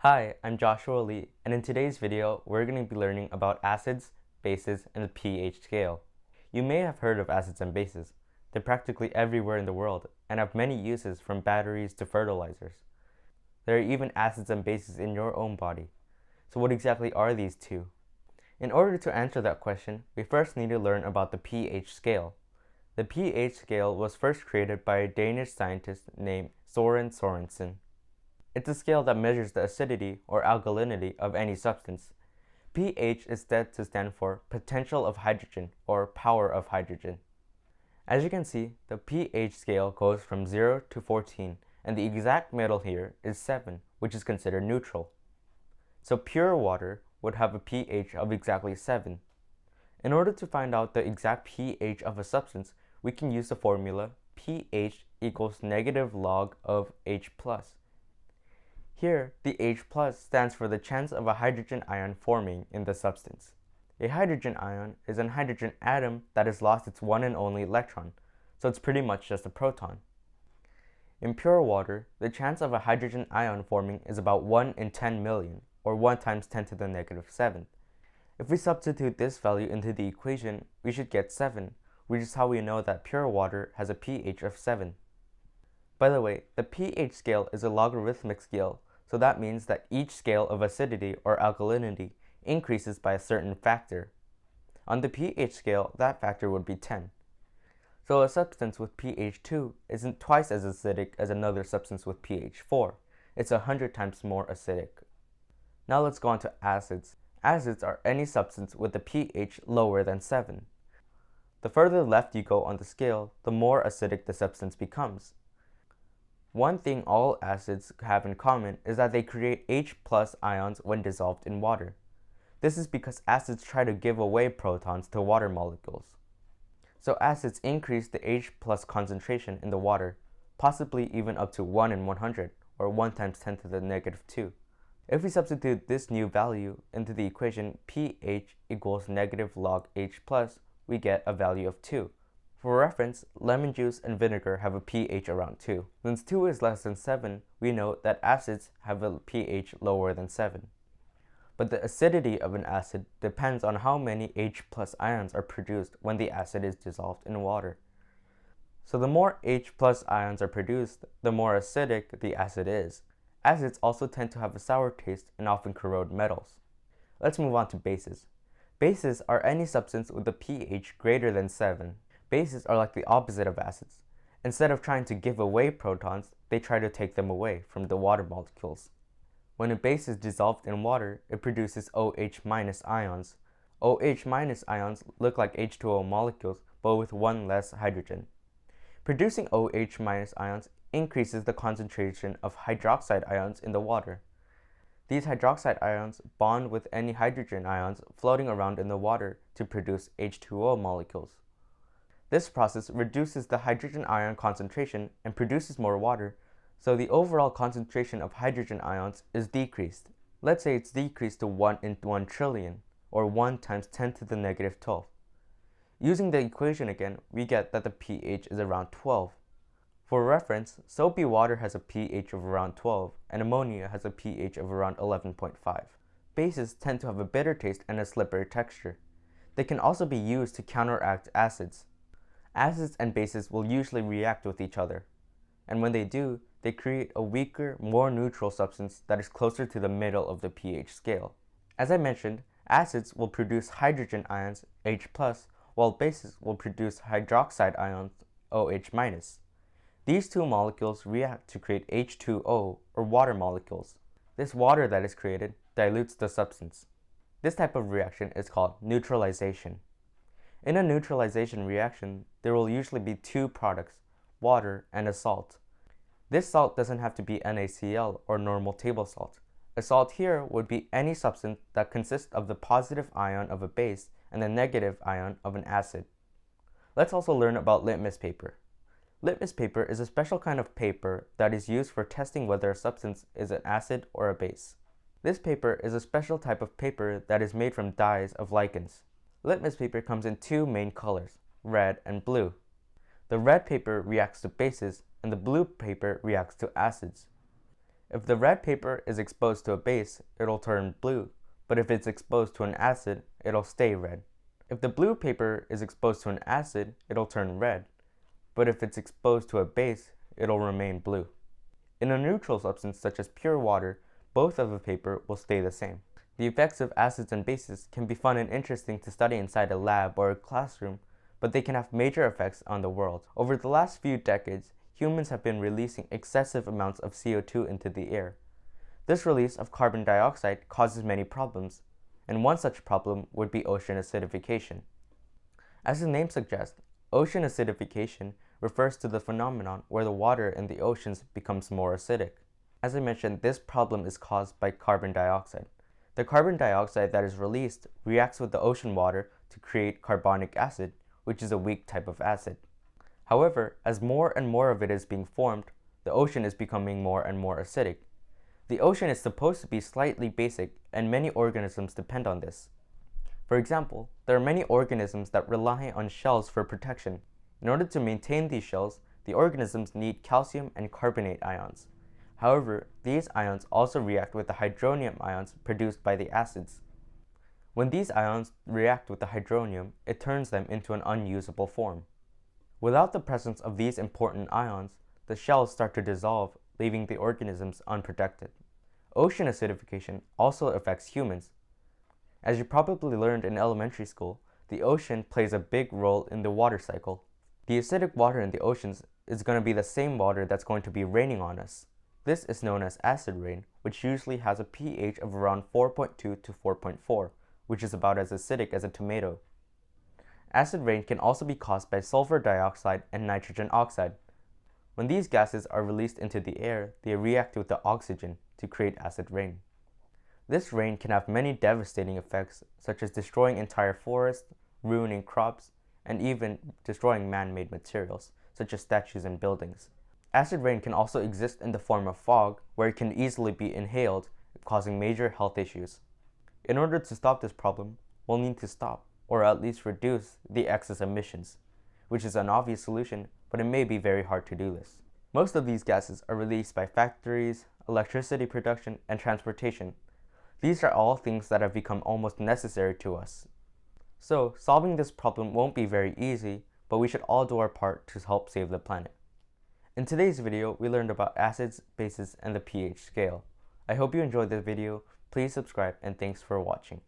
Hi, I'm Joshua Lee, and in today's video, we're going to be learning about acids, bases, and the pH scale. You may have heard of acids and bases. They're practically everywhere in the world and have many uses from batteries to fertilizers. There are even acids and bases in your own body. So what exactly are these two? In order to answer that question, we first need to learn about the pH scale. The pH scale was first created by a Danish scientist named Søren Sørensen. It's a scale that measures the acidity or alkalinity of any substance. pH is said to stand for potential of hydrogen or power of hydrogen. As you can see, the pH scale goes from 0 to 14, and the exact middle here is 7, which is considered neutral. So pure water would have a pH of exactly 7. In order to find out the exact pH of a substance, we can use the formula pH equals negative log of H plus. Here, the H plus stands for the chance of a hydrogen ion forming in the substance. A hydrogen ion is an hydrogen atom that has lost its one and only electron, so it's pretty much just a proton. In pure water, the chance of a hydrogen ion forming is about 1 in 10 million, or 1 times 10 to the negative 7th. If we substitute this value into the equation, we should get 7, which is how we know that pure water has a pH of 7. By the way, the pH scale is a logarithmic scale, so that means that each scale of acidity or alkalinity increases by a certain factor. On the pH scale, that factor would be 10. So a substance with pH 2 isn't twice as acidic as another substance with pH 4. It's 100 times more acidic. Now let's go on to acids. Acids are any substance with a pH lower than 7. The further left you go on the scale, the more acidic the substance becomes. One thing all acids have in common is that they create H plus ions when dissolved in water. This is because acids try to give away protons to water molecules. So acids increase the H plus concentration in the water, possibly even up to 1 in 100, or 1 times 10 to the negative 2. If we substitute this new value into the equation pH equals negative log H plus, we get a value of 2. For reference, lemon juice and vinegar have a pH around 2. Since 2 is less than 7, we know that acids have a pH lower than 7. But the acidity of an acid depends on how many H plus ions are produced when the acid is dissolved in water. So the more H plus ions are produced, the more acidic the acid is. Acids also tend to have a sour taste and often corrode metals. Let's move on to bases. Bases are any substance with a pH greater than 7. Bases are like the opposite of acids. Instead of trying to give away protons, they try to take them away from the water molecules. When a base is dissolved in water, it produces OH- ions. OH- ions look like H2O molecules, but with one less hydrogen. Producing OH- ions increases the concentration of hydroxide ions in the water. These hydroxide ions bond with any hydrogen ions floating around in the water to produce H2O molecules. This process reduces the hydrogen ion concentration and produces more water, so the overall concentration of hydrogen ions is decreased. Let's say it's decreased to 1 in 1 trillion, or 1 times 10 to the negative 12. Using the equation again, we get that the pH is around 12. For reference, soapy water has a pH of around 12, and ammonia has a pH of around 11.5. Bases tend to have a bitter taste and a slippery texture. They can also be used to counteract acids. Acids and bases will usually react with each other, and when they do, they create a weaker, more neutral substance that is closer to the middle of the pH scale. As I mentioned, acids will produce hydrogen ions, H+, while bases will produce hydroxide ions, OH-. These two molecules react to create H2O, or water molecules. This water that is created dilutes the substance. This type of reaction is called neutralization. In a neutralization reaction, there will usually be two products, water and a salt. This salt doesn't have to be NaCl or normal table salt. A salt here would be any substance that consists of the positive ion of a base and the negative ion of an acid. Let's also learn about litmus paper. Litmus paper is a special kind of paper that is used for testing whether a substance is an acid or a base. This paper is a special type of paper that is made from dyes of lichens. Litmus paper comes in two main colors, red and blue. The red paper reacts to bases and the blue paper reacts to acids. If the red paper is exposed to a base, it'll turn blue, but if it's exposed to an acid, it'll stay red. If the blue paper is exposed to an acid, it'll turn red, but if it's exposed to a base, it'll remain blue. In a neutral substance such as pure water, both of the paper will stay the same. The effects of acids and bases can be fun and interesting to study inside a lab or a classroom, but they can have major effects on the world. Over the last few decades, humans have been releasing excessive amounts of CO2 into the air. This release of carbon dioxide causes many problems, and one such problem would be ocean acidification. As the name suggests, ocean acidification refers to the phenomenon where the water in the oceans becomes more acidic. As I mentioned, this problem is caused by carbon dioxide. The carbon dioxide that is released reacts with the ocean water to create carbonic acid, which is a weak type of acid. However, as more and more of it is being formed, the ocean is becoming more and more acidic. The ocean is supposed to be slightly basic, and many organisms depend on this. For example, there are many organisms that rely on shells for protection. In order to maintain these shells, the organisms need calcium and carbonate ions. However, these ions also react with the hydronium ions produced by the acids. When these ions react with the hydronium, it turns them into an unusable form. Without the presence of these important ions, the shells start to dissolve, leaving the organisms unprotected. Ocean acidification also affects humans. As you probably learned in elementary school, the ocean plays a big role in the water cycle. The acidic water in the oceans is going to be the same water that's going to be raining on us. This is known as acid rain, which usually has a pH of around 4.2 to 4.4, which is about as acidic as a tomato. Acid rain can also be caused by sulfur dioxide and nitrogen oxide. When these gases are released into the air, they react with the oxygen to create acid rain. This rain can have many devastating effects, such as destroying entire forests, ruining crops, and even destroying man-made materials, such as statues and buildings. Acid rain can also exist in the form of fog, where it can easily be inhaled, causing major health issues. In order to stop this problem, we'll need to stop, or at least reduce, the excess emissions, which is an obvious solution, but it may be very hard to do this. Most of these gases are released by factories, electricity production, and transportation. These are all things that have become almost necessary to us. So, solving this problem won't be very easy, but we should all do our part to help save the planet. In today's video, we learned about acids, bases, and the pH scale. I hope you enjoyed this video. Please subscribe, and thanks for watching.